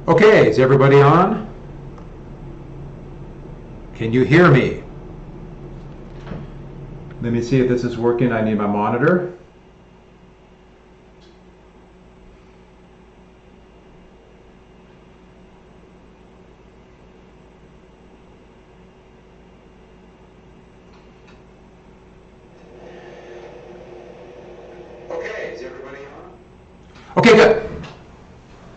Okay, is everybody on? Can you hear me? Let me see if this is working. I need my monitor. Okay, is everybody on? Okay, good.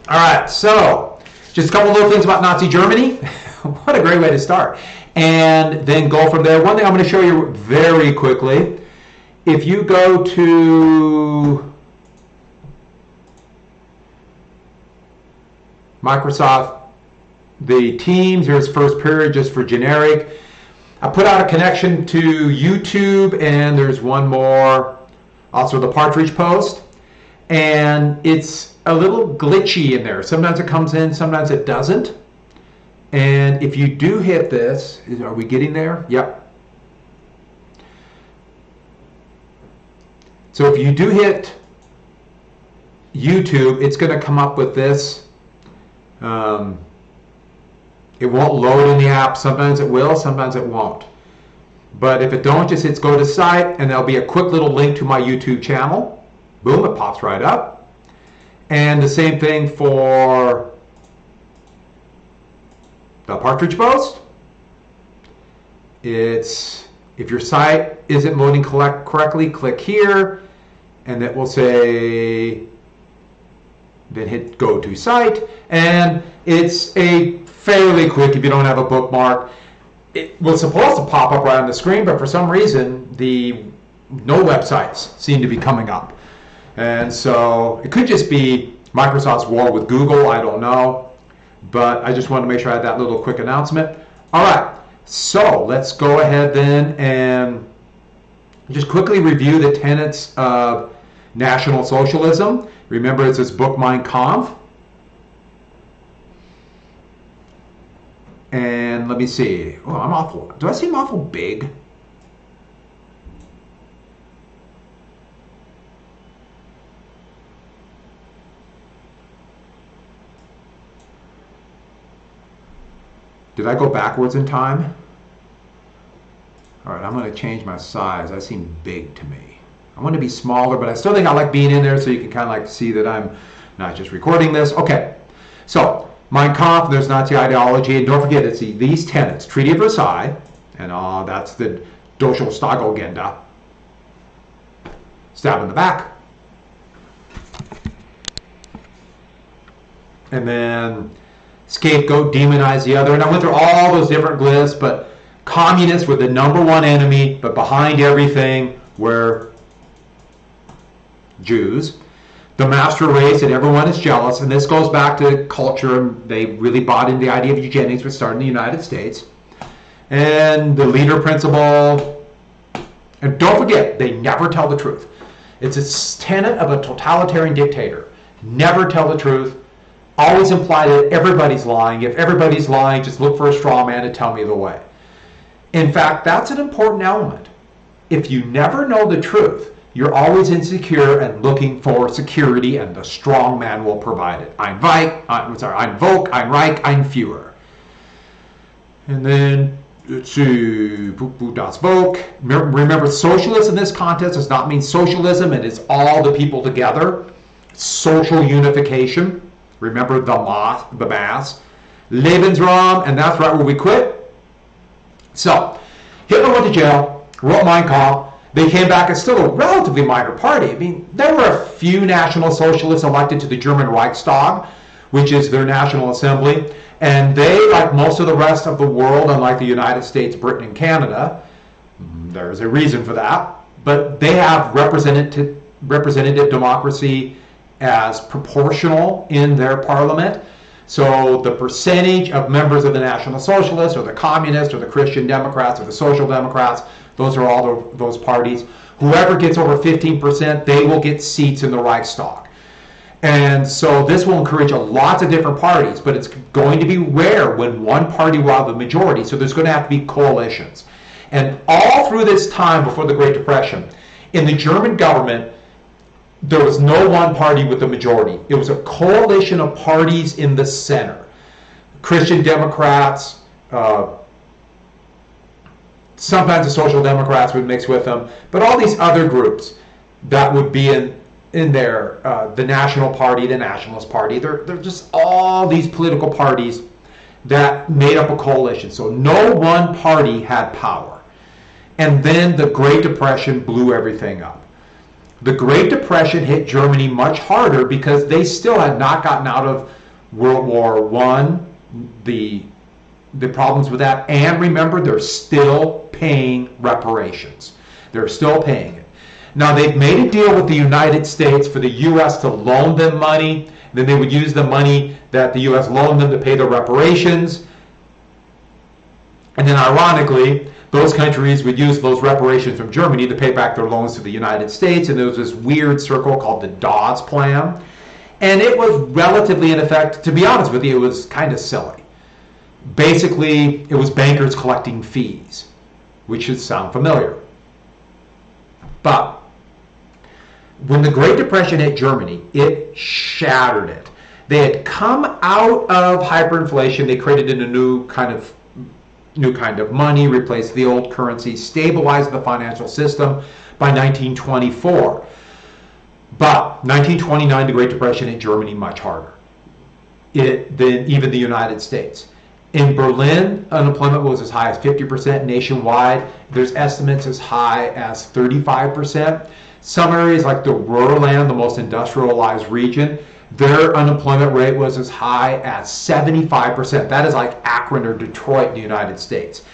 All right, so just a couple little things about Nazi Germany. What a great way to start. And then go from there. One thing I'm going to show you very quickly. If you go to Microsoft, the Teams, here's first period just for generic. I put out a connection to YouTube, and there's one more, also the Partridge Post. And it's a little glitchy in there. Sometimes it comes in, sometimes it doesn't. And if you do hit this, are we getting there? Yep. So if you do hit YouTube, it's going to come up with this. It won't load in the app. Sometimes it will, sometimes it won't. But if it don't, just hit go to site, and there'll be a quick little link to my YouTube channel. Boom, it pops right up. And the same thing for the Partridge Post. It's, if your site isn't loading correctly, click here, and it will say, then hit go to site, and it's a fairly quick, if you don't have a bookmark. It was supposed to pop up right on the screen, but for some reason, no websites seem to be coming up. And so it could just be Microsoft's war with Google, I don't know. But I just wanted to make sure I had that little quick announcement. All right, so let's go ahead then and just quickly review the tenets of National Socialism. Remember, it's this book, Mein Kampf. And let me see. Oh, I'm awful. Do I seem awful big? Did I go backwards in time? All right, I'm going to change my size. I seem big to me. I want to be smaller, but I still think I like being in there so you can kind of like see that I'm not just recording this. Okay, so Mein Kampf, there's Nazi ideology, and don't forget it's these tenets. Treaty of Versailles, and that's the Agenda. Stab in the back. And then scapegoat, demonize the other. And I went through all those different glyphs, but communists were the #1 enemy, but behind everything were Jews. The master race, and everyone is jealous. And this goes back to culture, and they really bought into the idea of eugenics, which started in the United States. And the leader principle. And don't forget, they never tell the truth. It's a tenet of a totalitarian dictator. Never tell the truth. Always imply that everybody's lying. If everybody's lying, just look for a straw man to tell me the way. In fact, that's an important element. If you never know the truth, you're always insecure and looking for security, and the strong man will provide it. Ein Volk, ein Reich, ein Führer. And then, let's see, das Volk. Remember, socialist in this context does not mean socialism, and it's all the people together. Social unification. Remember the mass. Lebensraum, and that's right where we quit. So, Hitler went to jail, wrote Mein Kampf. They came back as still a relatively minor party. I mean, there were a few National Socialists elected to the German Reichstag, which is their national assembly. And they, like most of the rest of the world, unlike the United States, Britain, and Canada, there's a reason for that, but they have representative democracy as proportional in their parliament. So the percentage of members of the National Socialists or the Communists or the Christian Democrats or the Social Democrats, those are all those parties. Whoever gets over 15%, they will get seats in the Reichstag. And so this will encourage lots of different parties, but it's going to be rare when one party will have the majority, so there's going to have to be coalitions. And all through this time before the Great Depression, in the German government, there was no one party with the majority. It was a coalition of parties in the center. Christian Democrats, sometimes the Social Democrats would mix with them, but all these other groups that would be in there, the National Party, the Nationalist Party, they're just all these political parties that made up a coalition. So no one party had power. And then the Great Depression blew everything up. The Great Depression hit Germany much harder because they still had not gotten out of World War I, the problems with that, and remember, they're still paying reparations. They're still paying it. Now, they've made a deal with the United States for the U.S. to loan them money. Then they would use the money that the U.S. loaned them to pay the reparations. And then, ironically, those countries would use those reparations from Germany to pay back their loans to the United States. And there was this weird circle called the Dawes Plan. And it was relatively in effect. To be honest with you, it was kind of silly. Basically, it was bankers collecting fees, which should sound familiar. But when the Great Depression hit Germany, it shattered it. They had come out of hyperinflation. They created a new kind of money, replaced the old currency, stabilized the financial system by 1924. But 1929, the Great Depression hit Germany much harder than even the United States. In Berlin, unemployment was as high as 50%. Nationwide, there's estimates as high as 35%. Some areas like the Ruhrland, the most industrialized region, their unemployment rate was as high as 75%. That is like Akron or Detroit in the United States.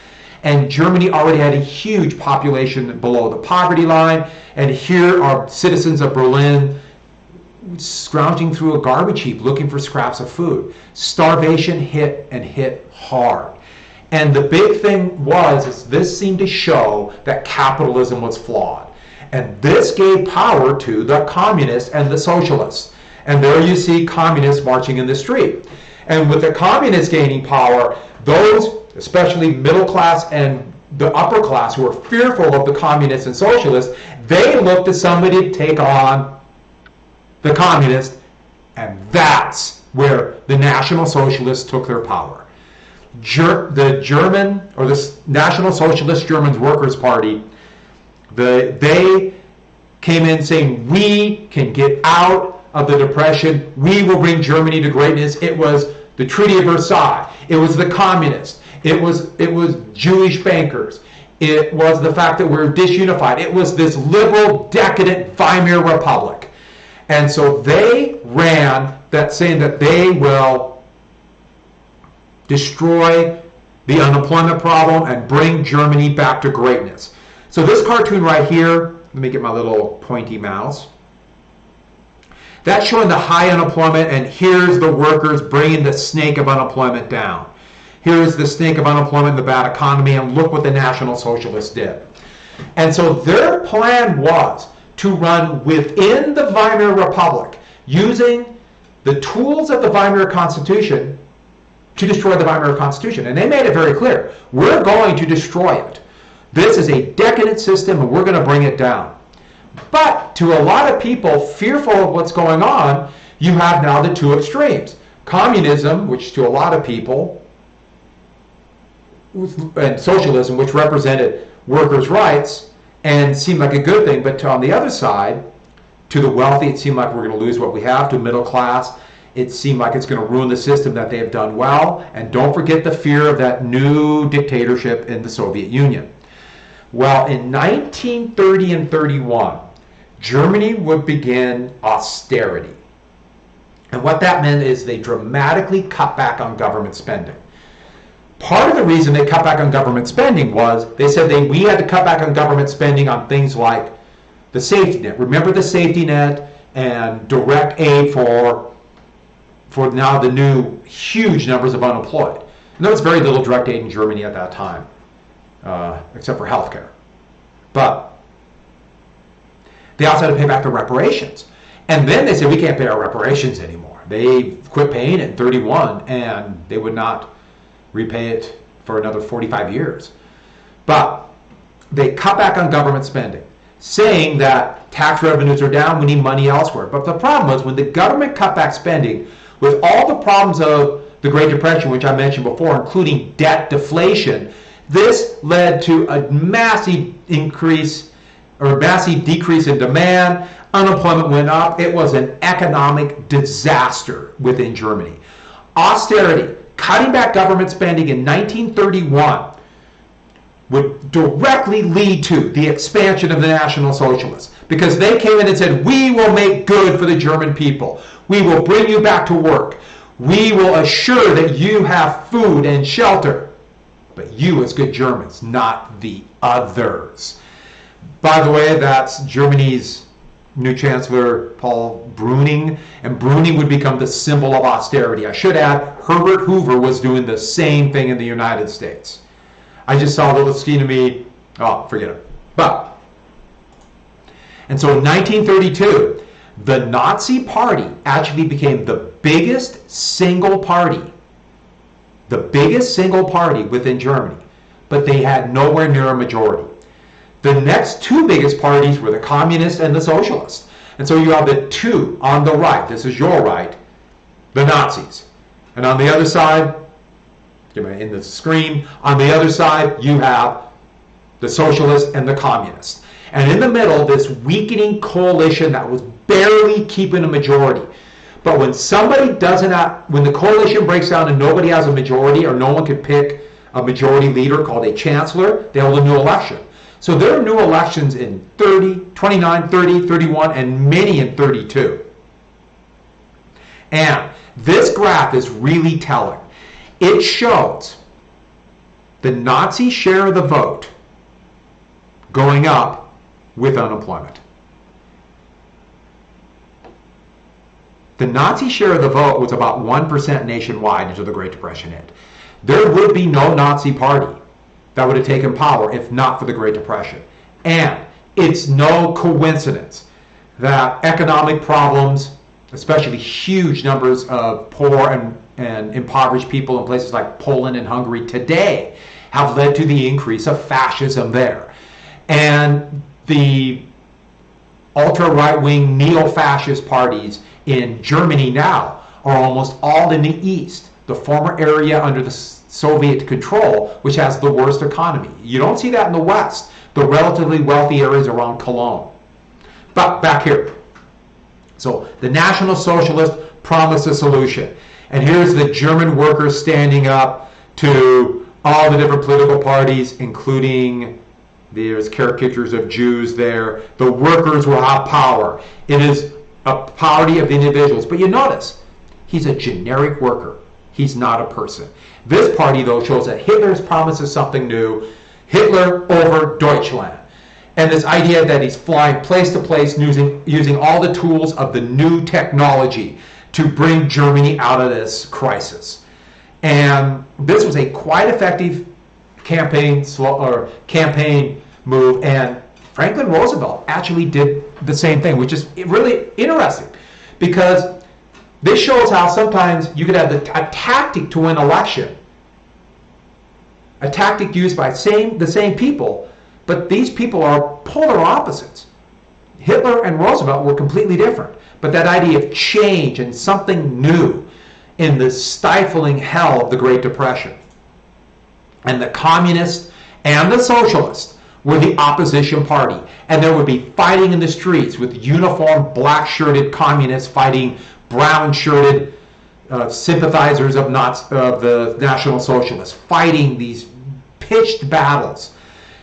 And Germany already had a huge population below the poverty line. And here are citizens of Berlin scrounging through a garbage heap looking for scraps of food. Starvation hit and hit hard. And the big thing is this seemed to show that capitalism was flawed. And this gave power to the communists and the socialists. And there you see communists marching in the street. And with the communists gaining power, those, especially middle class and the upper class who were fearful of the communists and socialists, they looked to somebody to take on the communists, and that's where the National Socialists took their power. The German, or the National Socialist German Workers' Party, they came in saying, we can get out of the Depression, we will bring Germany to greatness. It was the Treaty of Versailles, it was the communists, it was Jewish bankers, it was the fact that we're disunified, it was this liberal, decadent Weimar Republic. And so they ran that saying that they will destroy the unemployment problem and bring Germany back to greatness. So this cartoon right here, let me get my little pointy mouse. That's showing the high unemployment, and here's the workers bringing the snake of unemployment down. Here's the snake of unemployment, the bad economy, and look what the National Socialists did. And so their plan was to run within the Weimar Republic, using the tools of the Weimar Constitution to destroy the Weimar Constitution. And they made it very clear, we're going to destroy it. This is a decadent system and we're going to bring it down. But to a lot of people fearful of what's going on, you have now the two extremes. Communism, which to a lot of people, and socialism, which represented workers' rights and seemed like a good thing, but on the other side, to the wealthy, it seemed like we're going to lose what we have. To middle class, it seemed like it's going to ruin the system that they have done well. And don't forget the fear of that new dictatorship in the Soviet Union. Well, in 1930 and 31, Germany would begin austerity. And what that meant is they dramatically cut back on government spending. Part of the reason they cut back on government spending was they said we had to cut back on government spending on things like the safety net. Remember the safety net and direct aid for now the new huge numbers of unemployed. And there was very little direct aid in Germany at that time, except for healthcare. But they also had to pay back the reparations. And then they said, we can't pay our reparations anymore. They quit paying it in 31, and they would not repay it for another 45 years. But they cut back on government spending. saying that tax revenues are down, we need money elsewhere. But the problem was when the government cut back spending, with all the problems of the Great Depression, which I mentioned before, including debt deflation, this led to a massive increase or massive decrease in demand. Unemployment went up. It was an economic disaster within Germany. Austerity, cutting back government spending in 1931, would directly lead to the expansion of the National Socialists, because they came in and said, we will make good for the German people. We will bring you back to work. We will assure that you have food and shelter. But you as good Germans, not the others. By the way, that's Germany's new Chancellor, Paul Brüning, and Brüning would become the symbol of austerity. I should add, Herbert Hoover was doing the same thing in the United States. I just saw a little scheme to me, oh, forget it. And so in 1932, the Nazi Party actually became the biggest single party within Germany, but they had nowhere near a majority. The next two biggest parties were the Communists and the Socialists. And so you have the two on the right, this is your right, the Nazis. And on the other side, in the screen, on the other side, you have the Socialists and the Communists. And in the middle, this weakening coalition that was barely keeping a majority. But when somebody doesn't have, when the coalition breaks down and nobody has a majority, or no one can pick a majority leader called a chancellor, they hold a new election. So there are new elections in 29, 30, 31, and many in 32. And this graph is really telling. It shows the Nazi share of the vote going up with unemployment. The Nazi share of the vote was about 1% nationwide until the Great Depression ended. There would be no Nazi party that would have taken power if not for the Great Depression. And it's no coincidence that economic problems, especially huge numbers of poor and impoverished people in places like Poland and Hungary today, have led to the increase of fascism there. And the ultra-right-wing neo-fascist parties in Germany now are almost all in the East, the former area under the Soviet control, which has the worst economy. You don't see that in the West, the relatively wealthy areas around Cologne. But back here. So the National Socialists promised a solution. And here's the German workers standing up to all the different political parties, including, there's caricatures of Jews there. The workers will have power. It is a party of individuals. But you notice, he's a generic worker. He's not a person. This party, though, shows that Hitler's promises something new. Hitler over Deutschland. And this idea that he's flying place to place using all the tools of the new technology to bring Germany out of this crisis. And this was a quite effective campaign move, and Franklin Roosevelt actually did the same thing, which is really interesting, because this shows how sometimes you could have a tactic to win an election, a tactic used by the same people, but these people are polar opposites. Hitler and Roosevelt were completely different, but that idea of change and something new in the stifling hell of the Great Depression. And the Communists and the Socialists were the opposition party, and there would be fighting in the streets with uniformed black-shirted communists fighting brown-shirted sympathizers of the National Socialists, fighting these pitched battles.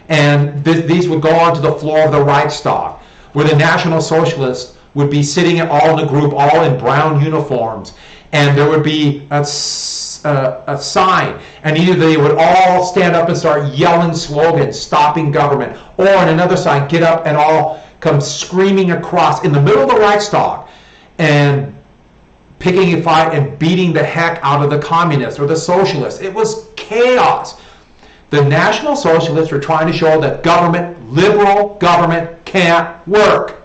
And these would go onto the floor of the Reichstag, where the National Socialists would be sitting all in a group, all in brown uniforms, and there would be a sign, and either they would all stand up and start yelling slogans, stopping government, or in another sign, get up and all come screaming across in the middle of the Reichstag and picking a fight and beating the heck out of the communists or the socialists. It was chaos. The National Socialists were trying to show that liberal government can't work.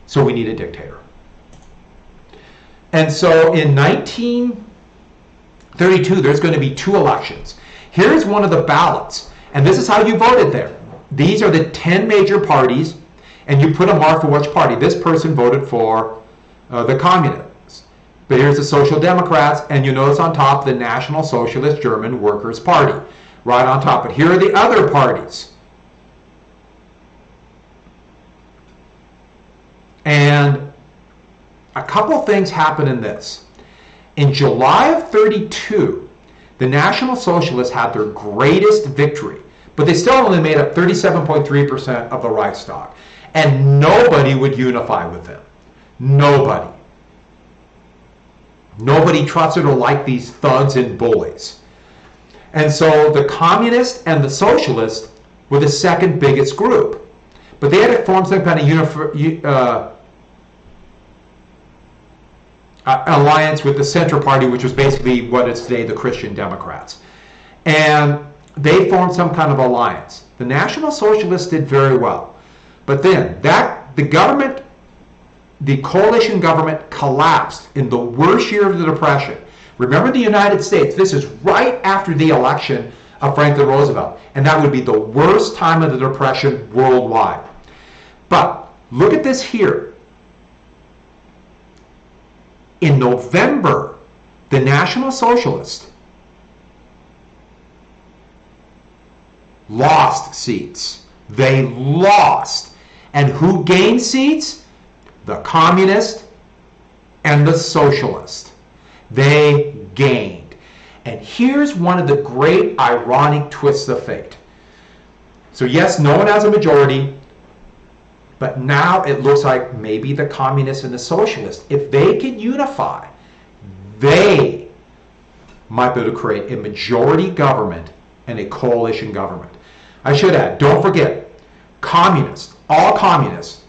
So we need a dictator. And so in 1932, there's going to be two elections. Here's one of the ballots, and this is how you voted there. these are the 10 major parties, and you put a mark for which party. This person voted for the Communists. But here's the Social Democrats, and you notice on top the National Socialist German Workers' Party, right on top. But here are the other parties. And a couple things happen in this. In July of 32, the National Socialists had their greatest victory, but they still only made up 37.3% of the Reichstag. And nobody would unify with them. Nobody. Nobody trusted or liked these thugs and bullies. And so the Communists and the Socialists were the second biggest group. But they had to form some kind of alliance with the Center Party, which was basically what is today the Christian Democrats. And they formed some kind of alliance. The National Socialists did very well. But then the coalition government collapsed in the worst year of the Depression. Remember the United States, this is right after the election of Franklin Roosevelt, and that would be the worst time of the Depression worldwide. But look at this here. In November, the National Socialists lost seats. They lost. And who gained seats? The Communist and the Socialist. They gained. And here's one of the great ironic twists of fate. So yes, no one has a majority, but now it looks like maybe the Communists and the Socialists, if they can unify, they might be able to create a majority government and a coalition government. I should add, don't forget, communists, all communists,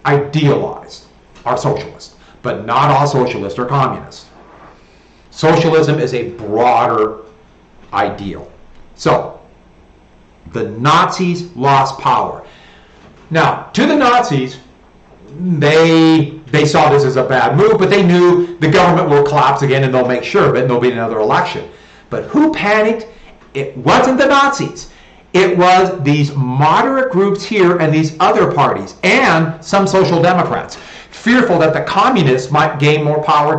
idealized are socialists, but not all socialists are communists. Socialism is a broader ideal. So, the Nazis lost power. Now, to the Nazis, they saw this as a bad move, but they knew the government will collapse again and they'll make sure of it and there'll be another election. But who panicked? It wasn't the Nazis. It was these moderate groups here and these other parties and some social democrats, fearful that the communists might gain more power,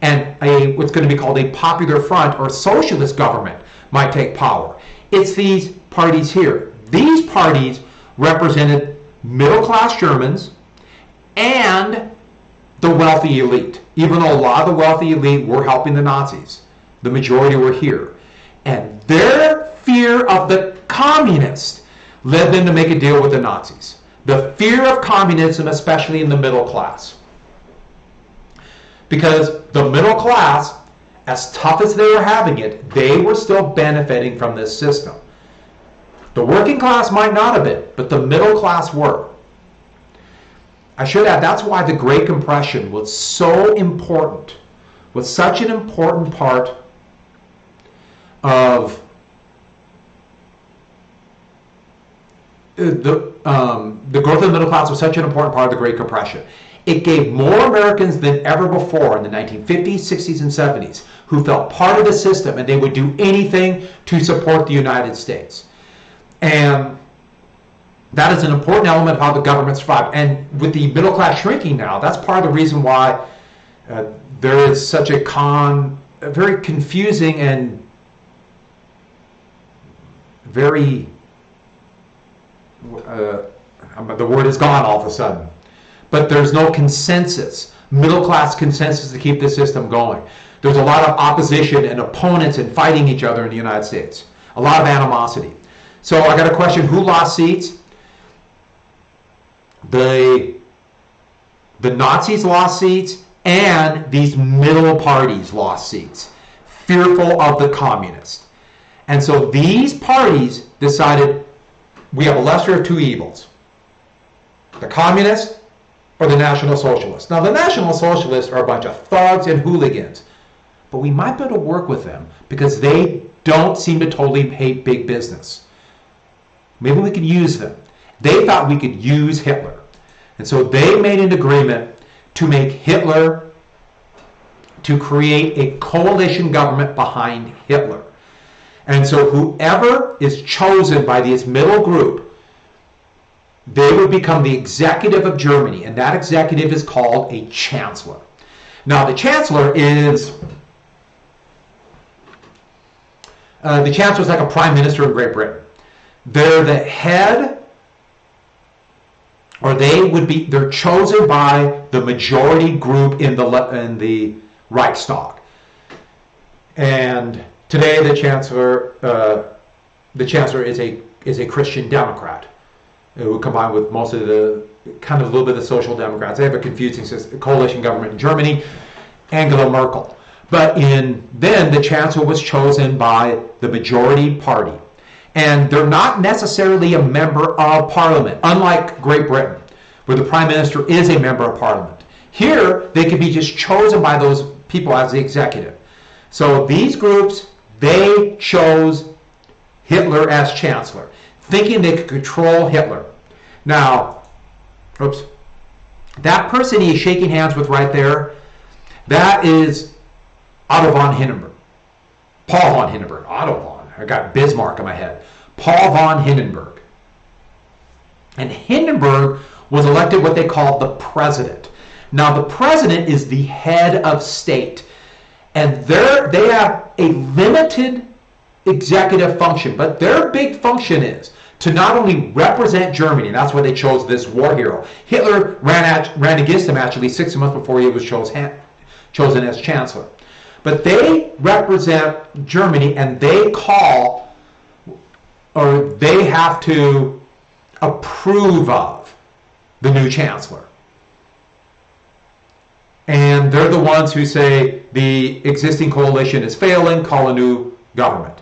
and what's going to be called a popular front or socialist government might take power. It's these parties here. These parties represented middle-class Germans and the wealthy elite, even though a lot of the wealthy elite were helping the Nazis. The majority were here. And their fear of the communists led them to make a deal with the Nazis. The fear of communism, especially in the middle class. Because the middle class, as tough as they were having it, they were still benefiting from this system. The working class might not have been, but the middle class were. I should add, that's why the Great Compression was so important, was such an important part of the growth of the middle class was such an important part of the Great Compression. It gave more Americans than ever before in the 1950s, 60s, and 70s who felt part of the system and they would do anything to support the United States. And that is an important element of how the government survived. And with the middle class shrinking now, that's part of the reason why there is such a very confusing and very, the word is gone all of a sudden. But there's no consensus, middle class consensus to keep this system going. There's a lot of opposition and opponents and fighting each other in the United States. A lot of animosity. So I got a question, who lost seats? The Nazis lost seats and these middle parties lost seats, fearful of the communists. And so these parties decided we have a lesser of two evils, the communists or the National Socialists. Now the National Socialists are a bunch of thugs and hooligans, but we might be able to work with them because they don't seem to totally hate big business. Maybe we could use them. They thought we could use Hitler. And so they made an agreement to make Hitler, to create a coalition government behind Hitler. And so whoever is chosen by this middle group, they would become the executive of Germany, and that executive is called a chancellor. Now, the chancellor is like a prime minister in Great Britain. They're the head, or they're chosen by the majority group in the Reichstag. And today, the chancellor is a Christian Democrat who combined with most of the kind of a little bit of social democrats. They have a confusing coalition government in Germany, Angela Merkel. But then the chancellor was chosen by the majority party. And they're not necessarily a member of parliament, unlike Great Britain, where the prime minister is a member of parliament. Here, they could be just chosen by those people as the executive. So these groups, they chose Hitler as chancellor, thinking they could control Hitler. Now, that person he's shaking hands with right there, that is Autobahn Hindenburg. Paul von Hindenburg. Autobahn. I got Bismarck in my head. Paul von Hindenburg. And Hindenburg was elected what they called the president. Now, the president is the head of state. And they have a limited executive function, but their big function is to not only represent Germany, and that's why they chose this war hero. Hitler ran against him actually 6 months before he was chosen as chancellor. But they represent Germany, and they have to approve of the new chancellor. And they're the ones who say the existing coalition is failing, call a new government.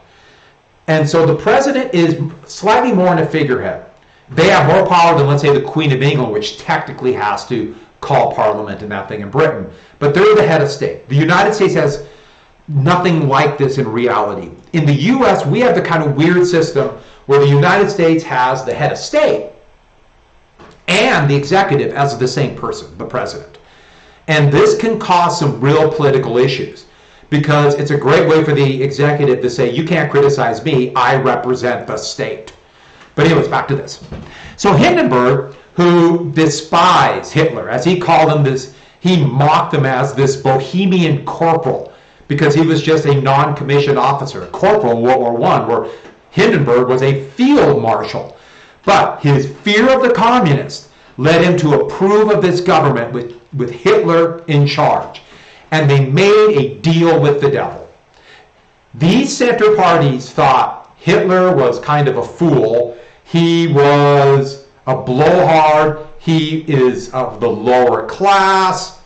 And so the president is slightly more in a figurehead. They have more power than, let's say, the Queen of England, which technically has to call parliament and that thing in Britain. But they're the head of state. The United States has nothing like this in reality. In the U.S., we have the kind of weird system where the United States has the head of state and the executive as the same person, the president. And this can cause some real political issues, because it's a great way for the executive to say, you can't criticize me, I represent the state. But anyways, back to this. So Hindenburg, who despised Hitler, as he called him this, he mocked him as this bohemian corporal, because he was just a non-commissioned officer, a corporal in World War I, where Hindenburg was a field marshal. But his fear of the communists led him to approve of this government with Hitler in charge. And they made a deal with the devil. These center parties thought Hitler was kind of a fool. He was a blowhard. He is of the lower class.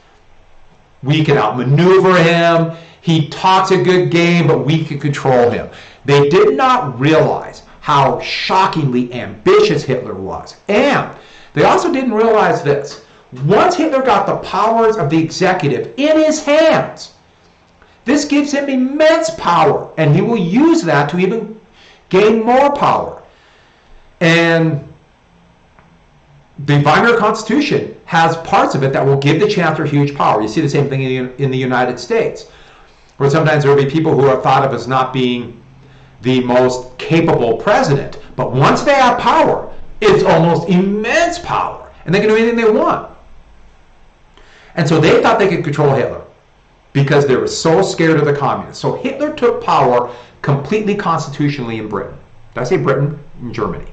We can outmaneuver him. He talks a good game, but we can control him. They did not realize how shockingly ambitious Hitler was. And they also didn't realize this. Once Hitler got the powers of the executive in his hands, this gives him immense power, and he will use that to even gain more power. And the Weimar Constitution has parts of it that will give the chancellor huge power. You see the same thing in the United States, where sometimes there will be people who are thought of as not being the most capable president, but once they have power, it's almost immense power, and they can do anything they want. And so they thought they could control Hitler because they were so scared of the communists. So Hitler took power completely constitutionally in Britain. Did I say Britain? In Germany.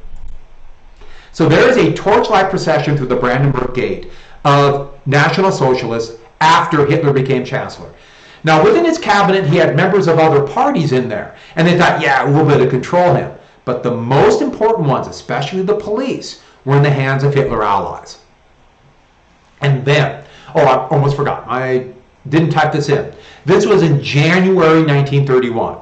So there is a torchlight procession through the Brandenburg Gate of National Socialists after Hitler became chancellor. Now within his cabinet, he had members of other parties in there. And they thought, yeah, we'll be able to control him. But the most important ones, especially the police, were in the hands of Hitler allies. And then, I almost forgot. I didn't type this in. This was in January 1931.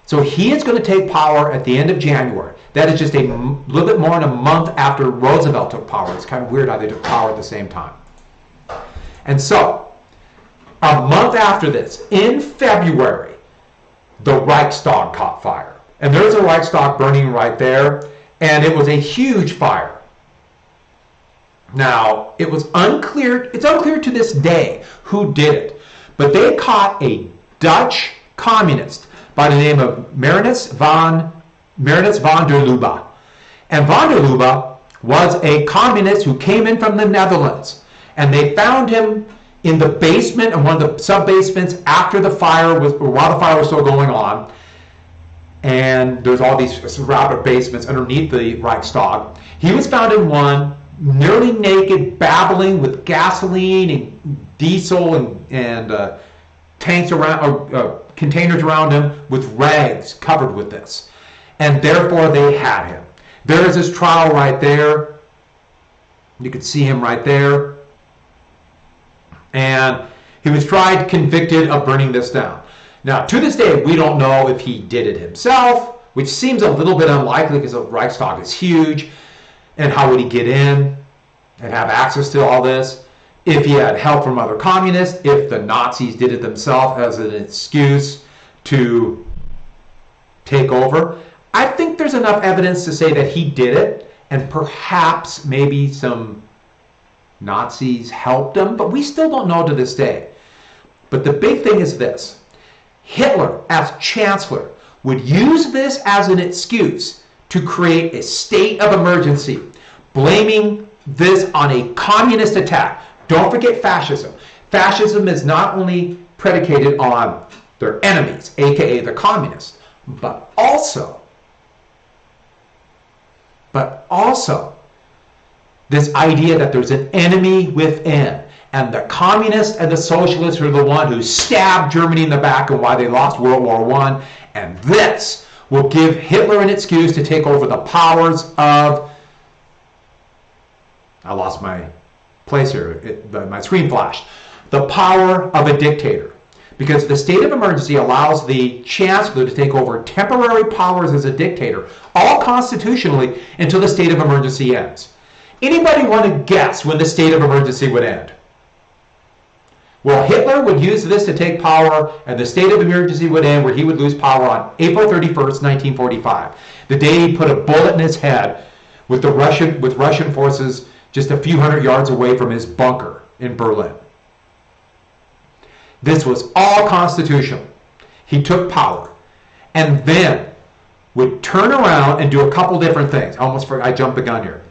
So he is going to take power at the end of January. That is just a little bit more than a month after Roosevelt took power. It's kind of weird how they took power at the same time. And so, a month after this, in February, the Reichstag caught fire. And there's a Reichstag burning right there, and it was a huge fire. Now, it's unclear to this day who did it, but they caught a Dutch communist by the name of Maurits van der Lubbe. And van der Lubbe was a communist who came in from the Netherlands. And they found him in the basement, and one of the sub-basements after the fire was, or while the fire was still going on. And there's all these rapid basements underneath the Reichstag. He was found in one, nearly naked, babbling with gasoline and diesel and tanks around, containers around him with rags covered with this. And therefore they had him. There's his trial right there. You can see him right there. And he was tried, convicted of burning this down. Now, to this day, we don't know if he did it himself, which seems a little bit unlikely because the Reichstag is huge. And how would he get in and have access to all this? If he had help from other communists, if the Nazis did it themselves as an excuse to take over. I think there's enough evidence to say that he did it, and perhaps maybe some Nazis helped him, but we still don't know to this day. But the big thing is this. Hitler, as Chancellor, would use this as an excuse to create a state of emergency, blaming this on a communist attack. Don't forget fascism. Fascism is not only predicated on their enemies, aka the communists, but also this idea that there's an enemy within. And the communists and the socialists are the one who stabbed Germany in the back and why they lost World War I. And this will give Hitler an excuse to take over the powers of... I lost my place here. My screen flashed. The power of a dictator. Because the state of emergency allows the chancellor to take over temporary powers as a dictator, all constitutionally, until the state of emergency ends. Anybody want to guess when the state of emergency would end? Well, Hitler would use this to take power, and the state of emergency would end where he would lose power on April 31st, 1945. The day he put a bullet in his head with Russian forces just a few hundred yards away from his bunker in Berlin. This was all constitutional. He took power and then would turn around and do a couple different things. I jumped the gun here.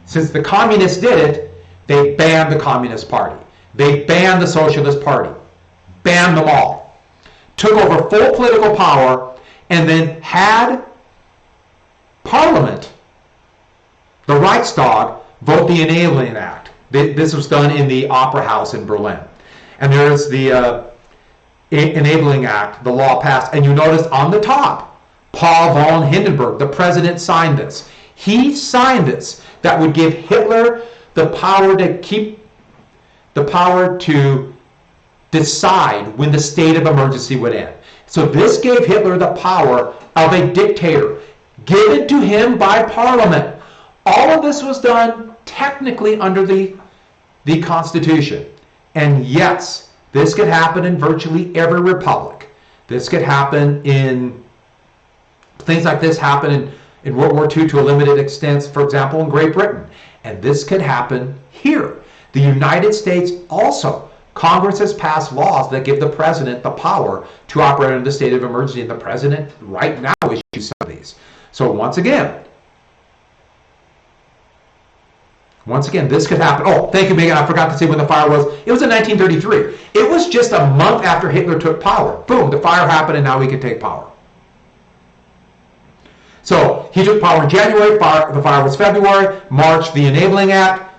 Since the communists did it, they banned the Communist Party. They banned the Socialist Party. Banned them all. Took over full political power and then had Parliament, the Reichstag, vote the Enabling Act. This was done in the Opera House in Berlin. And there's the Enabling Act, the law passed. And you notice on the top, Paul von Hindenburg, the president, signed this. He signed this. That would give Hitler the power to decide when the state of emergency would end. So this gave Hitler the power of a dictator, given to him by Parliament. All of this was done technically under the Constitution. And yes, this could happen in virtually every republic. This could happen in, things like this happen in World War II to a limited extent, for example, in Great Britain. And this could happen here. The United States also, Congress has passed laws that give the president the power to operate under the state of emergency, and the president right now issues some of these. So once again, this could happen. Oh, thank you, Megan. I forgot to say when the fire was. It was in 1933. It was just a month after Hitler took power. Boom, the fire happened, and now we could take power. So he took power in January. The fire was February. March, the Enabling Act.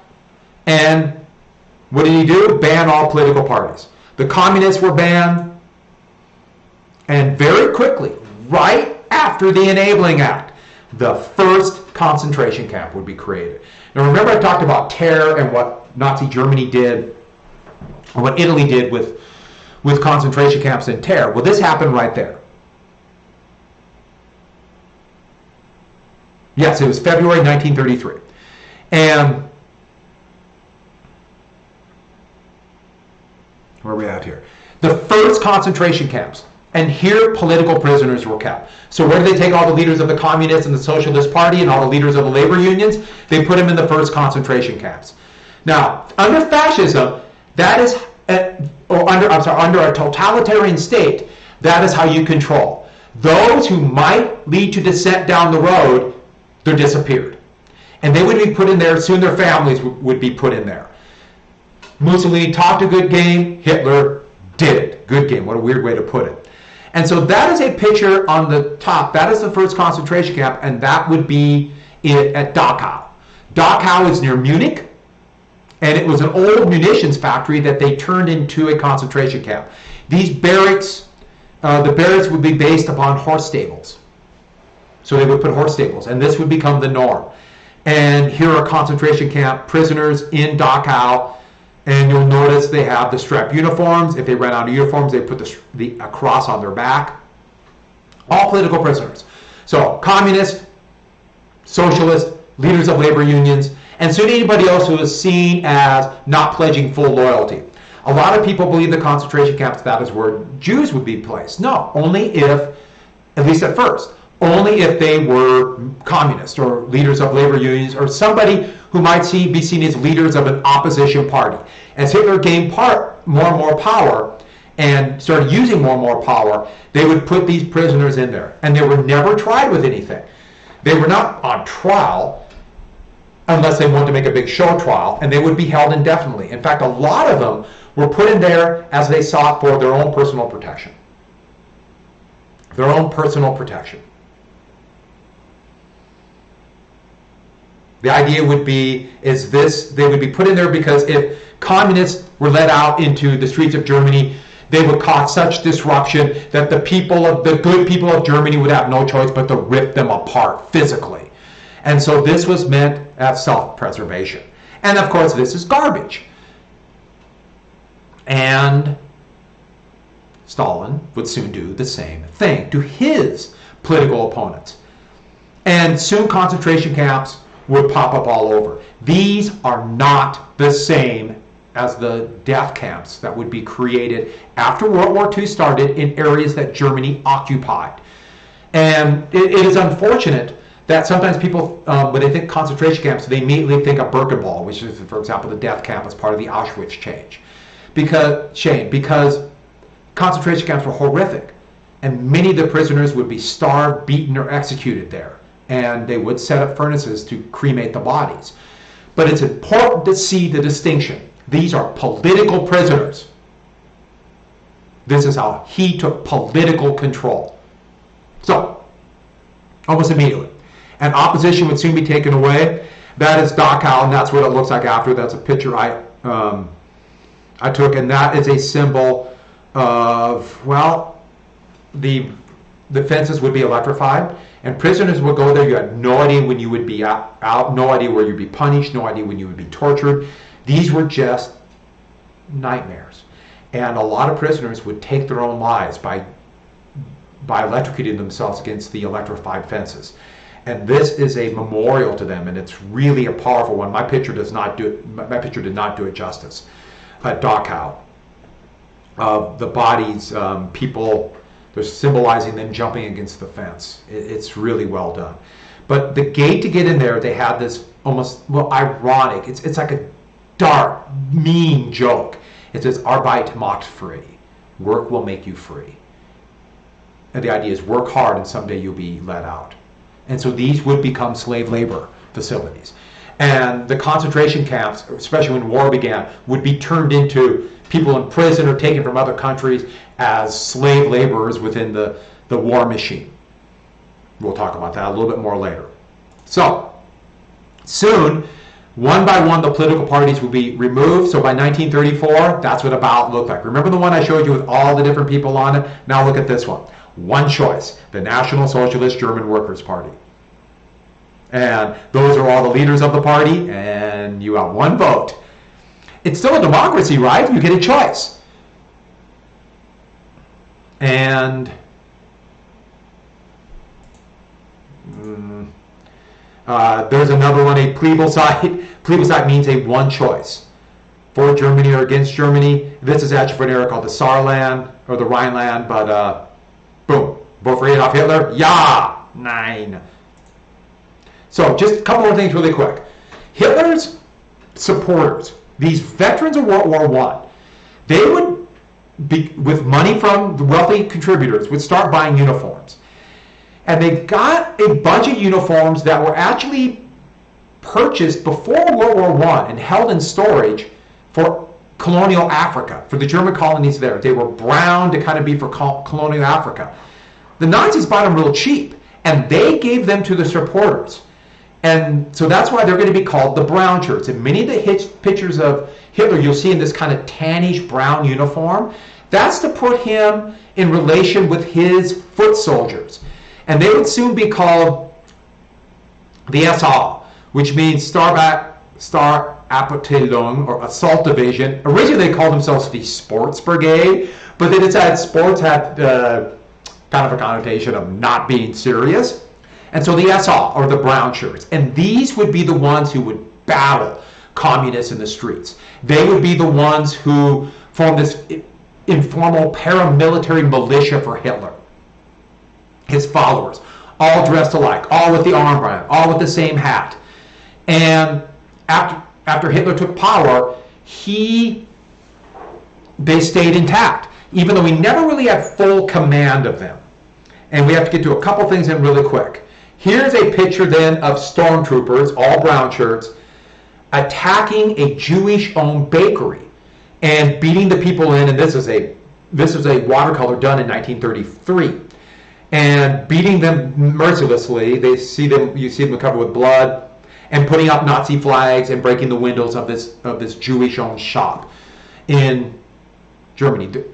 And what did he do? Ban all political parties. The communists were banned. And very quickly, right after the Enabling Act, the first concentration camp would be created. Now remember, I talked about terror and what Nazi Germany did, or what Italy did with concentration camps and terror. Well, this happened right there. Yes, it was February 1933. And where are we at here? The first concentration camps. And here political prisoners were kept. So where did they take all the leaders of the Communist and the Socialist Party and all the leaders of the labor unions? They put them in the first concentration camps. Now, under fascism, that is, under a totalitarian state, That is how you control. Those who might lead to dissent down the road, they're disappeared. And they would be put in there, soon their families would be put in there. Mussolini talked a good game, Hitler did it. Good game, what a weird way to put it. And so that is a picture on the top. That is the first concentration camp, and that would be it at Dachau. Dachau is near Munich, and it was an old munitions factory that they turned into a concentration camp. These barracks, the barracks would be based upon horse stables. So they would put horse stables, and this would become the norm. And here are concentration camp prisoners in Dachau, and you'll notice they have the striped uniforms. If they ran out of uniforms, they put a cross on their back. All political prisoners. So communists, socialists, leaders of labor unions, and soon anybody else who is seen as not pledging full loyalty. A lot of people believe the concentration camps, that is where Jews would be placed. No, only if, at least at first, only if they were communists or leaders of labor unions or somebody who might be seen as leaders of an opposition party. As Hitler gained more and more power and started using more and more power, they would put these prisoners in there. And they were never tried with anything. They were not on trial unless they wanted to make a big show trial, and they would be held indefinitely. In fact, a lot of them were put in there as they sought for their own personal protection. Their own personal protection. The idea would be, they would be put in there because if communists were let out into the streets of Germany, they would cause such disruption that the good people of Germany would have no choice but to rip them apart physically. And so this was meant as self-preservation. And of course, this is garbage. And Stalin would soon do the same thing to his political opponents. And soon concentration camps would pop up all over. These are not the same as the death camps that would be created after World War II started in areas that Germany occupied. And it is unfortunate that sometimes people, when they think concentration camps, they immediately think of Birkenwald, which is, for example, the death camp as part of the Auschwitz chain, because concentration camps were horrific. And many of the prisoners would be starved, beaten, or executed there. And they would set up furnaces to cremate the bodies. But it's important to see the distinction. These are political prisoners. This is how he took political control. So, almost immediately. And opposition would soon be taken away. That is Dachau, and that's what it looks like after. That's a picture I took, and that is a symbol of, well, the fences would be electrified, and prisoners would go there. You had no idea when you would be out, no idea where you'd be punished, no idea when you would be tortured. These were just nightmares. And a lot of prisoners would take their own lives by electrocuting themselves against the electrified fences. And this is a memorial to them, and it's really a powerful one. My picture did not do it justice. At Dachau, the bodies, people, they're symbolizing them jumping against the fence. It's really well done. But the gate to get in there, they had this almost, well, ironic. It's like a dark, mean joke. It says, Arbeit macht frei. Work will make you free. And the idea is work hard and someday you'll be let out. And so these would become slave labor facilities. And the concentration camps, especially when war began, would be turned into people in prison or taken from other countries as slave laborers within the war machine. We'll talk about that a little bit more later. So, soon, one by one, the political parties will be removed. So by 1934, that's what a ballot looked like. Remember the one I showed you with all the different people on it? Now look at this one. One choice, the National Socialist German Workers' Party. And those are all the leaders of the party, and you have one vote. It's still a democracy, right? You get a choice. And there's another one, a plebiscite. Plebiscite means a one choice. For Germany or against Germany. This is actually for an area called the Saarland, or the Rhineland, but boom. Vote for Adolf Hitler? Ja! Nein. So, just a couple more things really quick. Hitler's supporters, these veterans of World War I, they would with money from the wealthy contributors, would start buying uniforms. And they got a bunch of uniforms that were actually purchased before World War I and held in storage for colonial Africa, for the German colonies there. They were brown to kind of be for colonial Africa. The Nazis bought them real cheap, and they gave them to the supporters. And so that's why they're going to be called the brown shirts. And many of the pictures of Hitler you'll see in this kind of tannish brown uniform. That's to put him in relation with his foot soldiers. And they would soon be called the SA, which means Star-Abteilung, or Assault Division. Originally they called themselves the Sports Brigade, but then it said sports had kind of a connotation of not being serious. And so the SA, or the brown shirts, and these would be the ones who would battle communists in the streets. They would be the ones who formed this informal paramilitary militia for Hitler. His followers, all dressed alike, all with the armband, all with the same hat. And after Hitler took power, they stayed intact, even though we never really had full command of them. And we have to get to a couple things in really quick. Here's a picture then of stormtroopers, all brown shirts, attacking a Jewish-owned bakery and beating the people in. And this is a watercolor done in 1933, and beating them mercilessly. You see them covered with blood, and putting up Nazi flags and breaking the windows of this Jewish-owned shop in Germany.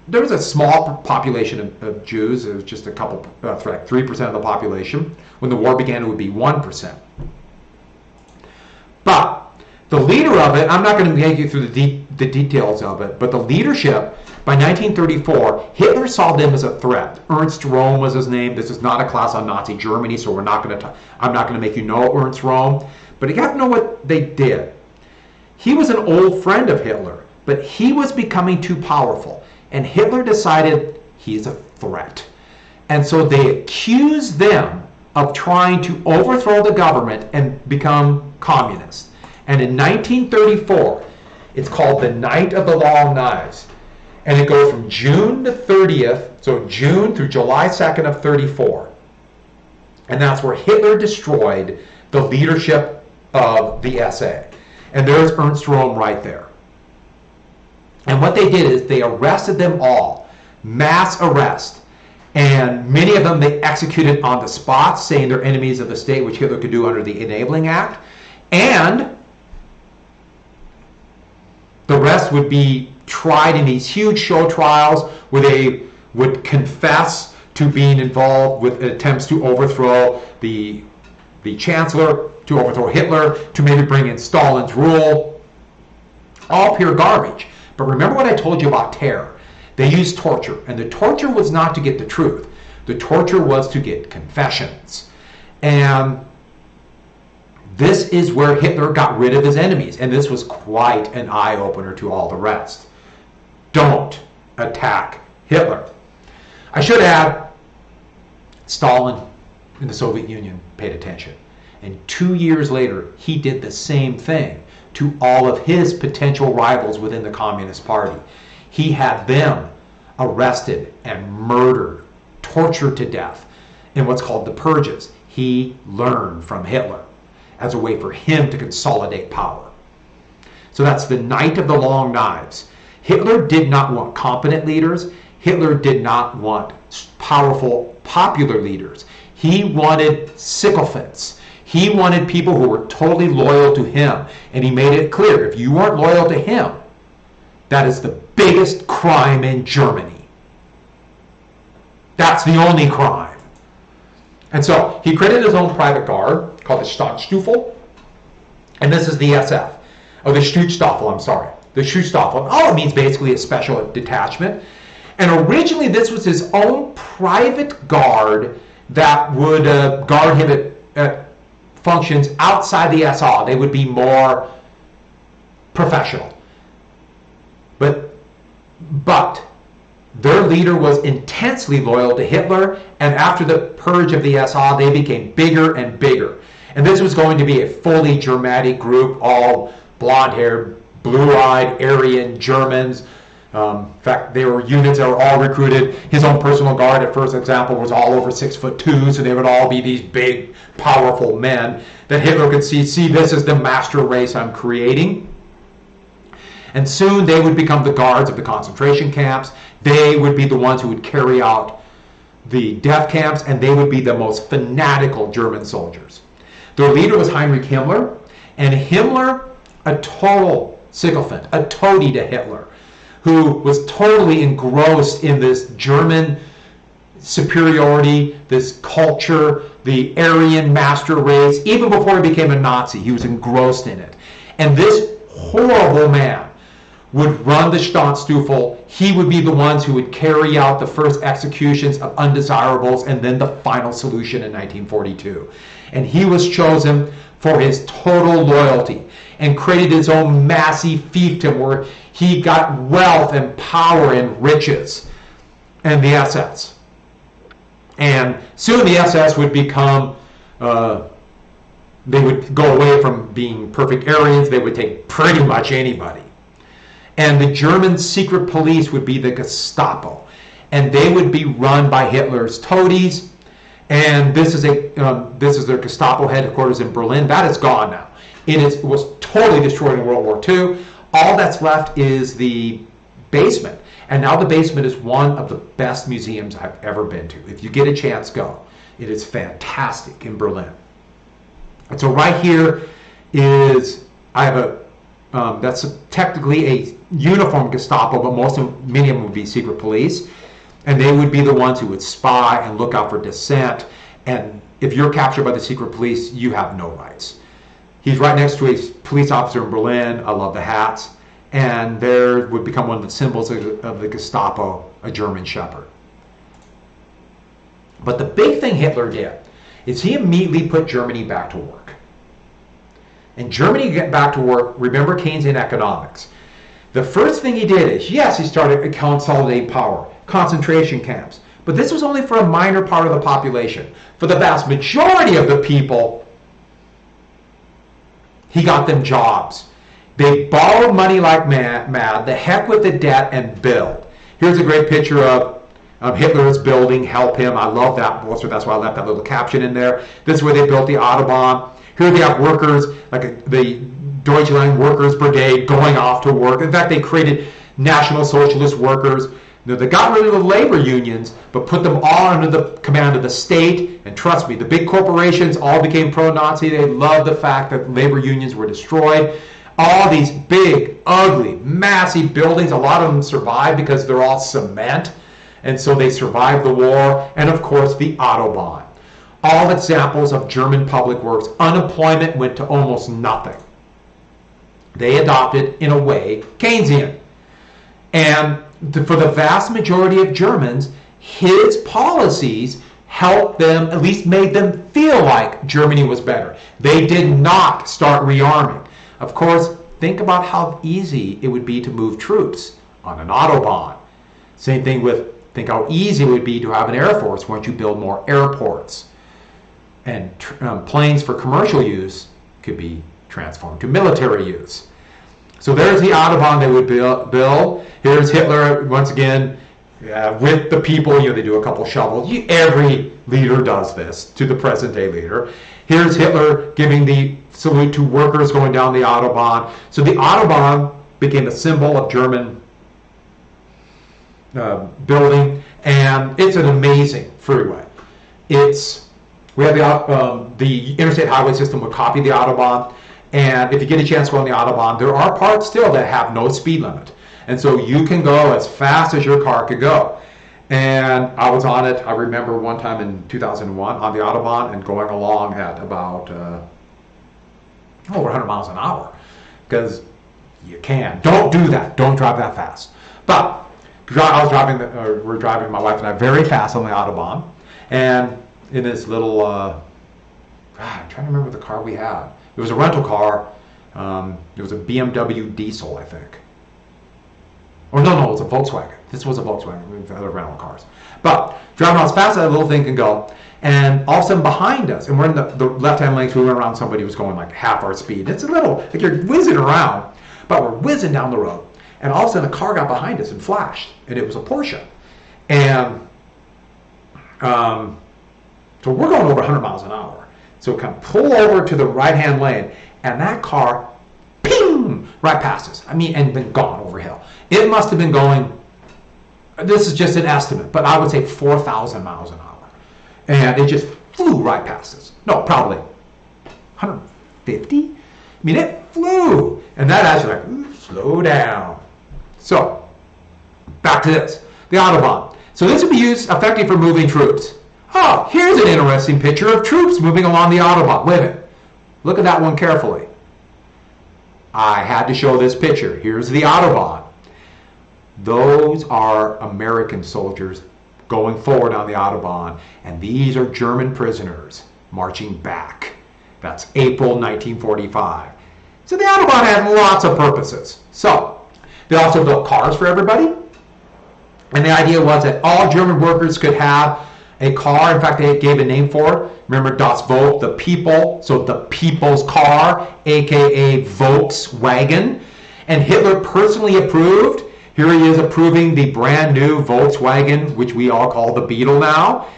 There was a small population of Jews. It was just a couple, 3% of the population. When the war began, it would be 1%. But the leader of it, I'm not going to take you through the details of it, but the leadership, by 1934, Hitler saw them as a threat. Ernst Röhm was his name. This is not a class on Nazi Germany, so I'm not going to make you know Ernst Röhm. But you got to know what they did. He was an old friend of Hitler, but he was becoming too powerful. And Hitler decided he's a threat. And so they accused them of trying to overthrow the government and become communist. And in 1934, it's called the Night of the Long Knives. And it goes from June the 30th, so June through July 2nd of 34. And that's where Hitler destroyed the leadership of the SA. And there's Ernst Röhm right there. And what they did is they arrested them all, mass arrest. And many of them they executed on the spot, saying they're enemies of the state, which Hitler could do under the Enabling Act. And the rest would be tried in these huge show trials where they would confess to being involved with attempts to overthrow the Chancellor, to overthrow Hitler, to maybe bring in Stalin's rule. All pure garbage. But remember what I told you about terror. They used torture, and the torture was not to get the truth. The torture was to get confessions. And this is where Hitler got rid of his enemies, and this was quite an eye-opener to all the rest. Don't attack Hitler. I should add, Stalin in the Soviet Union paid attention. And 2 years later, he did the same thing to all of his potential rivals within the Communist Party. He had them arrested and murdered, tortured to death in what's called the purges. He learned from Hitler as a way for him to consolidate power. So that's the Night of the Long Knives. Hitler did not want competent leaders. Hitler did not want powerful, popular leaders. He wanted sycophants. He wanted people who were totally loyal to him. And he made it clear, if you weren't loyal to him, that is the biggest crime in Germany. That's the only crime. And so he created his own private guard called the Staatsstaffel. And this is the SF. Oh, the Schutzstaffel, I'm sorry. The Schutzstaffel. Oh, it means basically a special detachment. And originally this was his own private guard that would guard him at functions outside the SA. They would be more professional. But their leader was intensely loyal to Hitler, and after the purge of the SA, they became bigger and bigger. And this was going to be a fully Germanic group, all blonde-haired, blue-eyed, Aryan Germans, In fact, they were units that were all recruited. His own personal guard, at first example, was all over 6'2", so they would all be these big, powerful men that Hitler could see this is the master race I'm creating. And soon they would become the guards of the concentration camps. They would be the ones who would carry out the death camps, and they would be the most fanatical German soldiers. Their leader was Heinrich Himmler, and Himmler, a total sycophant, a toady to Hitler, who was totally engrossed in this German superiority, this culture, the Aryan master race. Even before he became a Nazi, he was engrossed in it. And this horrible man would run the Standstiefel. He would be the ones who would carry out the first executions of undesirables and then the final solution in 1942. And he was chosen for his total loyalty and created his own massive fiefdom where he got wealth and power and riches, and the SS. And soon the SS would become, they would go away from being perfect Aryans. They would take pretty much anybody. And the German secret police would be the Gestapo. And they would be run by Hitler's toadies. And this is their Gestapo headquarters in Berlin. That is gone now. It was totally destroyed in World War II. All that's left is the basement. And now the basement is one of the best museums I've ever been to. If you get a chance, go. It is fantastic in Berlin. And so right here is, I have a, that's technically a uniform Gestapo, but many of them would be secret police. And they would be the ones who would spy and look out for dissent. And if you're captured by the secret police, you have no rights. He's right next to a police officer in Berlin. I love the hats. And there would become one of the symbols of the Gestapo, a German Shepherd. But the big thing Hitler did is he immediately put Germany back to work. And Germany get back to work, remember Keynesian economics. The first thing he did is, yes, he started to consolidate power, concentration camps. But this was only for a minor part of the population. For the vast majority of the people, he got them jobs. They borrowed money like mad, the heck with the debt, and build. Here's a great picture of Hitler's building, Help Him. I love that poster. That's why I left that little caption in there. This is where they built the Autobahn. Here they have workers, like the Deutschland Workers Brigade, going off to work. In fact, they created National Socialist workers. They got rid of the labor unions, but put them all under the command of the state. And trust me, the big corporations all became pro-Nazi. They loved the fact that labor unions were destroyed. All these big, ugly, massive buildings, a lot of them survived because they're all cement. And so they survived the war. And of course, the Autobahn. All examples of German public works. Unemployment went to almost nothing. They adopted, in a way, Keynesian. And for the vast majority of Germans, his policies helped them, at least made them feel like Germany was better. They did not start rearming. Of course, think about how easy it would be to move troops on an Autobahn. Same thing with, think how easy it would be to have an Air Force once you build more airports. And planes for commercial use could be transformed to military use. So there's the Autobahn they would build. Here's Hitler, once again, with the people. They do a couple shovels. Every leader does this to the present day leader. Here's Hitler giving the salute to workers going down the Autobahn. So the Autobahn became a symbol of German building, and it's an amazing freeway. We have the interstate highway system would copy the Autobahn, and if you get a chance to go on the Autobahn, there are parts still that have no speed limit. And so you can go as fast as your car could go. And I was on it, I remember one time in 2001 on the Autobahn and going along at about over 100 miles an hour. Because you can. Don't do that. Don't drive that fast. But we're driving, my wife and I, very fast on the Autobahn. And in this little, I'm trying to remember the car we had. It was a rental car. It was a BMW diesel, I think. Or no, it was a Volkswagen. This was a Volkswagen. We had other rental cars. But driving as fast as that little thing can go. And all of a sudden behind us, and we're in the left-hand lane, so we went around somebody who was going like half our speed. It's a little, like you're whizzing around, but we're whizzing down the road. And all of a sudden a car got behind us and flashed, and it was a Porsche. And so we're going over 100 miles an hour. So we kind of pull over to the right-hand lane, and that car, ping, right past us. I mean, and been gone over a hill. It must have been going, this is just an estimate, but I would say 4,000 miles an hour. And it just flew right past us. No, probably 150? I mean, it flew. And that actually like, ooh, slow down. So, back to this. The Autobahn. So this would be used effectively for moving troops. Oh, here's an interesting picture of troops moving along the Autobahn. Wait a minute. Look at that one carefully. I had to show this picture. Here's the Autobahn. Those are American soldiers going forward on the Autobahn, and these are German prisoners marching back. That's April 1945. So the Autobahn had lots of purposes. So they also built cars for everybody, and the idea was that all German workers could have a car. In fact, they gave a name for it. Remember, Das Volk, the people, so the people's car, aka Volkswagen. And Hitler personally approved. Here he is approving the brand new Volkswagen, which we all call the Beetle now.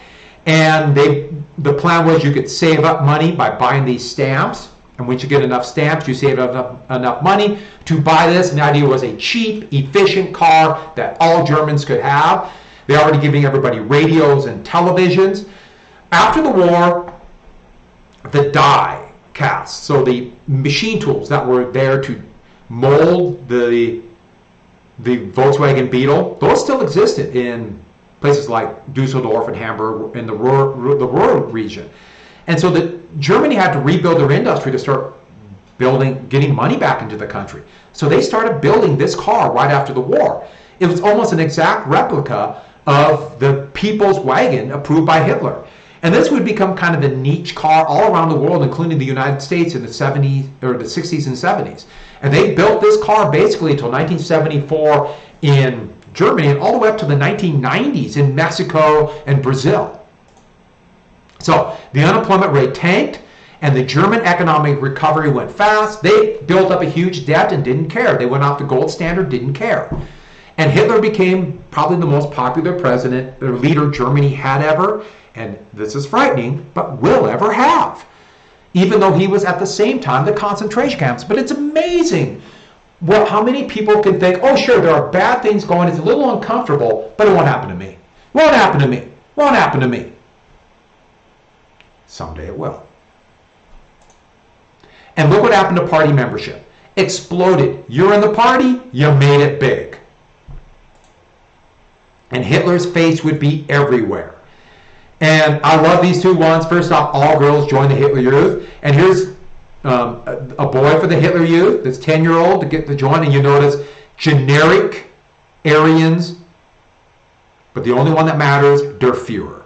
And the plan was you could save up money by buying these stamps. And once you get enough stamps, you save enough money to buy this. And the idea was a cheap, efficient car that all Germans could have. They're already giving everybody radios and televisions. After the war, the die cast, so the machine tools that were there to mold the Volkswagen Beetle, those still existed in places like Dusseldorf and Hamburg in the rural region. And so Germany had to rebuild their industry to start getting money back into the country. So they started building this car right after the war. It was almost an exact replica of the People's Wagon approved by Hitler. And this would become kind of a niche car all around the world, including the United States in the 70s or the 60s and 70s. And they built this car basically until 1974 in Germany and all the way up to the 1990s in Mexico and Brazil. So the unemployment rate tanked and the German economic recovery went fast. They built up a huge debt and didn't care. They went off the gold standard, didn't care. And Hitler became probably the most popular president or leader Germany had ever, and this is frightening, but will ever have. Even though he was at the same time the concentration camps. But it's amazing how many people can think, oh sure, there are bad things going, it's a little uncomfortable, but it won't happen to me. Won't happen to me. Won't happen to me. Someday it will. And look what happened to party membership. Exploded. You're in the party, you made it big. And Hitler's face would be everywhere. And I love these two ones. First off, all girls join the Hitler Youth. And here's a boy for the Hitler Youth, this 10-year-old to get to join. And you notice generic Aryans, but the only one that matters, Der Fuhrer.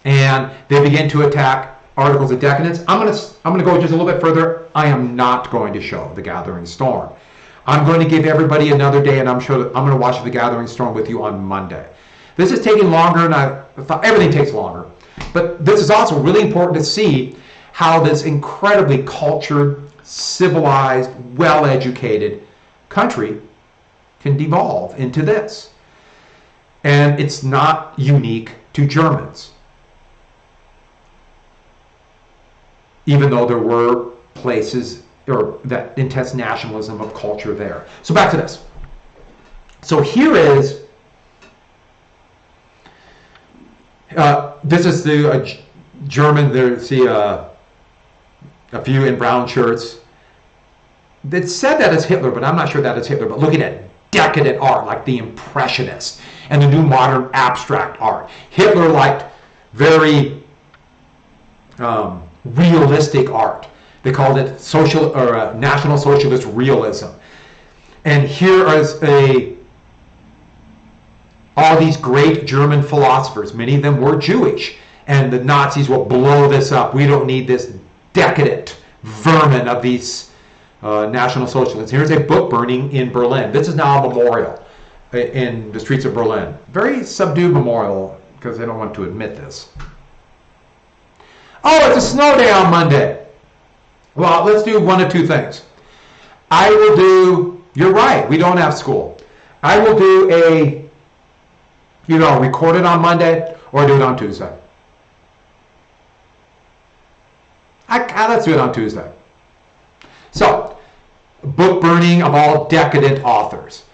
And they begin to attack articles of decadence. I'm going to go just a little bit further. I am not going to show The Gathering Storm. I'm going to give everybody another day, and I'm going to watch The Gathering Storm with you on Monday. This is taking longer, and I thought everything takes longer. But this is also really important to see how this incredibly cultured, civilized, well-educated country can devolve into this. And it's not unique to Germans. Even though there were places or that intense nationalism of culture there. So back to this. So here is, this is the German, there see a few in brown shirts. It said that it's Hitler, but I'm not sure that it's Hitler. But looking at decadent art, like the Impressionists and the new modern abstract art. Hitler liked very realistic art. They called it social or National Socialist realism. And here is all these great German philosophers. Many of them were Jewish. And the Nazis will blow this up. We don't need this decadent vermin of these National Socialists. Here's a book burning in Berlin. This is now a memorial in the streets of Berlin. Very subdued memorial because they don't want to admit this. Oh, it's a snow day on Monday. Well, let's do one of two things. I will do, you're right, we don't have school. I will do a, record it on Monday or do it on Tuesday. Let's do it on Tuesday. So, book burning of all decadent authors.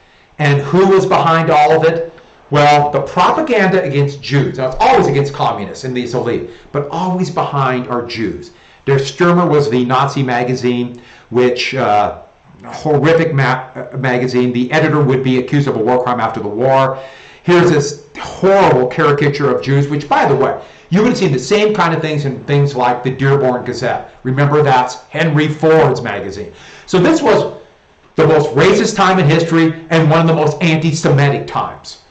And who was behind all of it? Well, the propaganda against Jews. Now, it's always against communists and these elite, but always behind are Jews. Der Stürmer was the Nazi magazine, which, horrific magazine. The editor would be accused of a war crime after the war. Here's this horrible caricature of Jews, which, by the way, you would have seen the same kind of things in things like the Dearborn Gazette. Remember, that's Henry Ford's magazine. So this was the most racist time in history and one of the most anti-Semitic times.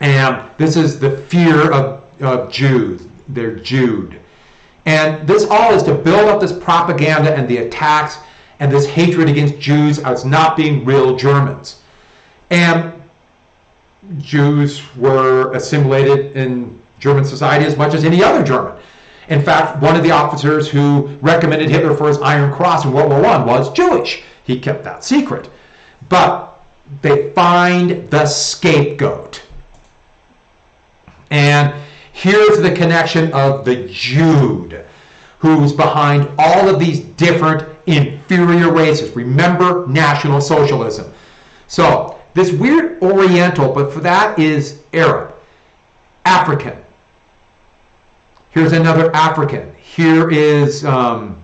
And this is the fear of Jews. They're Jewed. And this all is to build up this propaganda and the attacks and this hatred against Jews as not being real Germans. And Jews were assimilated in German society as much as any other German. In fact, one of the officers who recommended Hitler for his Iron Cross in World War I was Jewish. He kept that secret. But they find the scapegoat. And here's the connection of the Jude, who's behind all of these different inferior races. Remember National Socialism. So, this weird Oriental, but for that is Arab. African. Here's another African. Here is North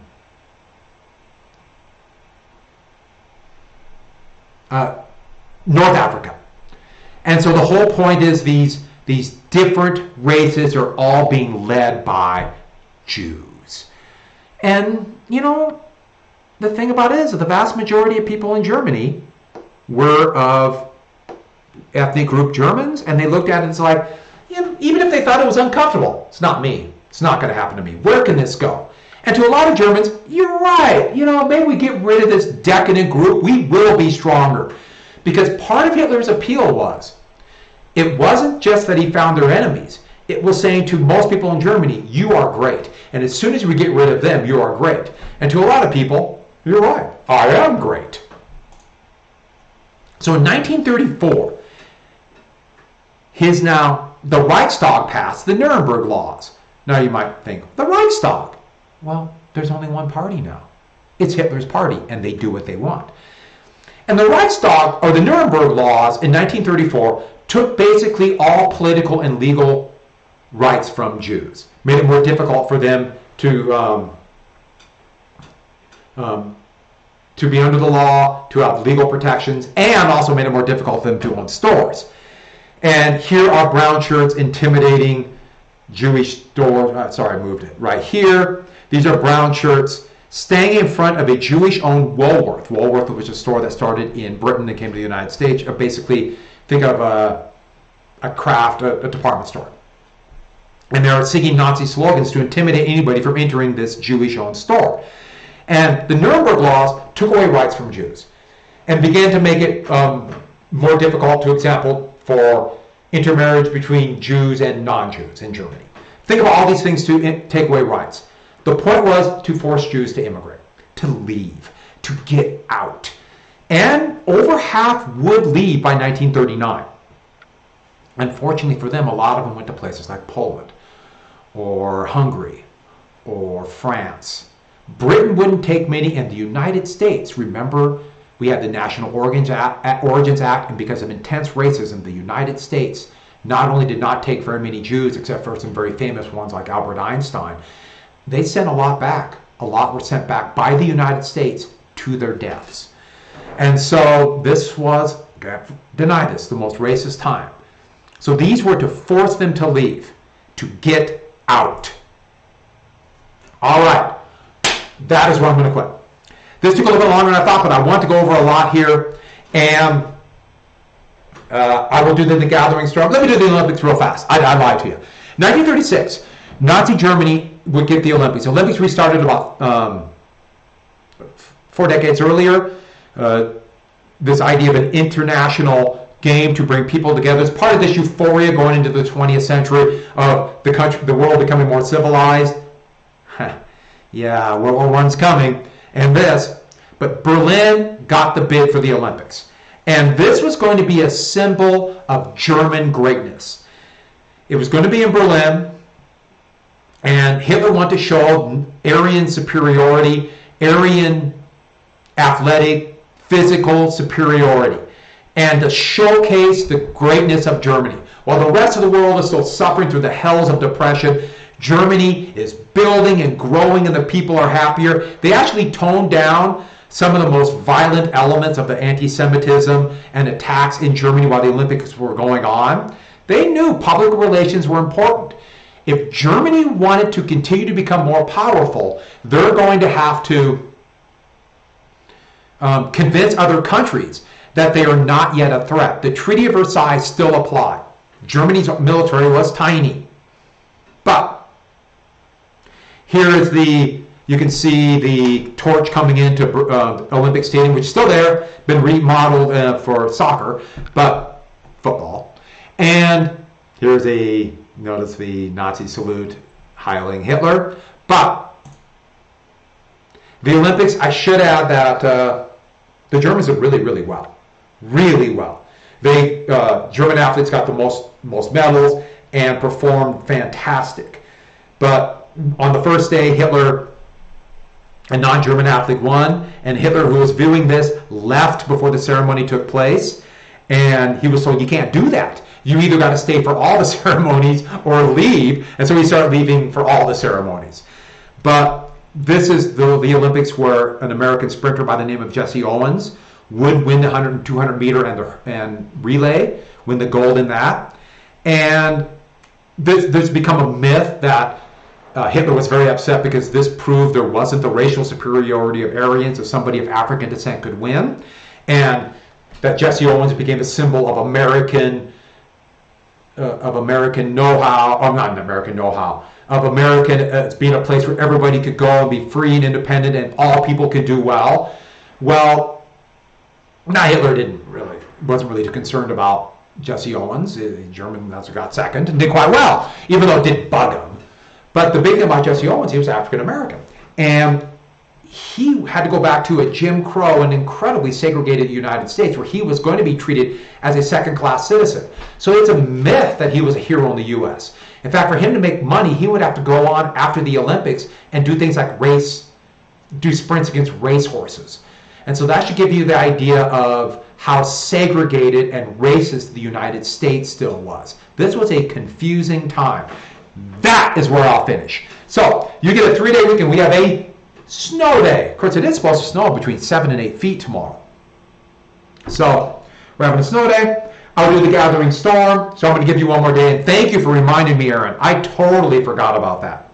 Africa. And so the whole point is these different races are all being led by Jews. And, the thing about it is that the vast majority of people in Germany were of ethnic group Germans, and they looked at it and it's like, even if they thought it was uncomfortable, it's not me. It's not going to happen to me. Where can this go? And to a lot of Germans, you're right. Maybe we get rid of this decadent group. We will be stronger. Because part of Hitler's appeal was, it wasn't just that he found their enemies. It was saying to most people in Germany, you are great. And as soon as we get rid of them, you are great. And to a lot of people, you're right. I am great. So in 1934, the Reichstag passed the Nuremberg laws. Now you might think, the Reichstag. Well, there's only one party now. It's Hitler's party, and they do what they want. And the Reichstag, or the Nuremberg laws in 1934, took basically all political and legal rights from Jews. Made it more difficult for them to be under the law, to have legal protections, and also made it more difficult for them to own stores. And here are brown shirts intimidating Jewish stores. Sorry, I moved it right here. These are brown shirts staying in front of a Jewish-owned Woolworth. Woolworth was a store that started in Britain and came to the United States. Basically, think of a department store. And they're singing Nazi slogans to intimidate anybody from entering this Jewish-owned store. And the Nuremberg laws took away rights from Jews and began to make it more difficult, for example, for intermarriage between Jews and non-Jews in Germany. Think of all these things to take away rights. The point was to force Jews to immigrate, to leave, to get out. And over half would leave by 1939. Unfortunately for them, a lot of them went to places like Poland or Hungary or France. Britain wouldn't take many, and the United States, remember, we had the National Origins Act, and because of intense racism, the United States not only did not take very many Jews, except for some very famous ones like Albert Einstein, they sent a lot back. A lot were sent back by the United States to their deaths. And so this was, deny this, the most racist time. So these were to force them to leave, to get out. All right, that is where I'm going to quit. This took a little bit longer than I thought, but I want to go over a lot here, and I will do the gathering storm. Let me do the Olympics real fast. I lied to you. 1936, Nazi Germany would get the Olympics. The Olympics restarted about 4 decades earlier. This idea of an international game to bring people together. It's part of this euphoria going into the 20th century of the world becoming more civilized. Yeah, World War I's coming, and this. But Berlin got the bid for the Olympics. And this was going to be a symbol of German greatness. It was going to be in Berlin, and Hitler wanted to show Aryan superiority, Aryan athletic, physical superiority, and to showcase the greatness of Germany. While the rest of the world is still suffering through the hells of depression, Germany is building and growing and the people are happier. They actually toned down some of the most violent elements of the anti-Semitism and attacks in Germany while the Olympics were going on. They knew public relations were important. If Germany wanted to continue to become more powerful, they're going to have to convince other countries that they are not yet a threat. The Treaty of Versailles still applied. Germany's military was tiny. But here is you can see the torch coming into Olympic Stadium, which is still there, been remodeled for soccer, but football. And here's notice the Nazi salute hailing Hitler. But the Olympics, I should add that the Germans did really, really well. Really well. German athletes got the most medals and performed fantastic. But on the first day, Hitler, a non-German athlete, won, and Hitler, who was viewing this, left before the ceremony took place, and he was told, you can't do that. You either got to stay for all the ceremonies or leave, and so he started leaving for all the ceremonies. But this is the Olympics where an American sprinter by the name of Jesse Owens would win the 100 and 200 meter and relay, win the gold in that. And there's become a myth that Hitler was very upset because this proved there wasn't the racial superiority of Aryans, or somebody of African descent could win, and that Jesse Owens became a symbol of American know-how, or not American know-how, of American being a place where everybody could go and be free and independent and all people could do well. Well, now Hitler wasn't really too concerned about Jesse Owens. The German also got second and did quite well, even though it did bug him. But the big thing about Jesse Owens, he was African American. And he had to go back to a Jim Crow, an incredibly segregated United States, where he was going to be treated as a second-class citizen. So it's a myth that he was a hero in the U.S. In fact, for him to make money, he would have to go on after the Olympics and do things like do sprints against racehorses. And so that should give you the idea of how segregated and racist the United States still was. This was a confusing time. That is where I'll finish. So you get a 3-day weekend. We have a snow day. Of course, it is supposed to snow between 7 and 8 feet tomorrow. So we're having a snow day. I'll do the gathering storm. So I'm going to give you one more day. And thank you for reminding me, Aaron. I totally forgot about that.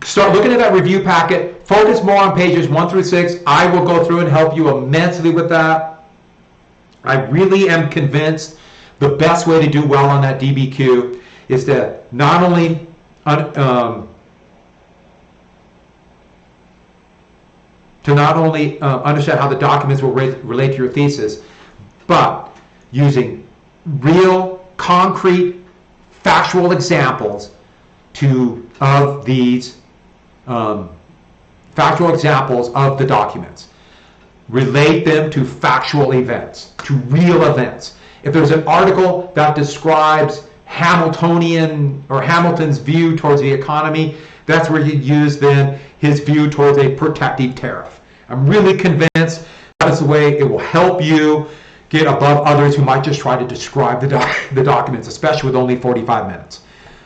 Start looking at that review packet. Focus more on pages 1 through 6. I will go through and help you immensely with that. I really am convinced the best way to do well on that DBQ is to not only understand how the documents will relate to your thesis, but using real, concrete, factual examples of these factual examples of the documents. Relate them to factual events, to real events. If there's an article that describes Hamilton's view towards the economy, that's where you use then his view towards a protective tariff. I'm really convinced that is the way it will help you get above others who might just try to describe the documents, especially with only 45 minutes.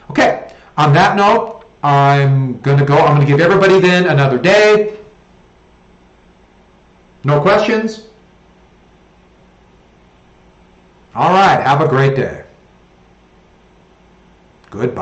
Okay, on that note, I'm going to go. I'm going to give everybody then another day. No questions? All right, have a great day. Goodbye.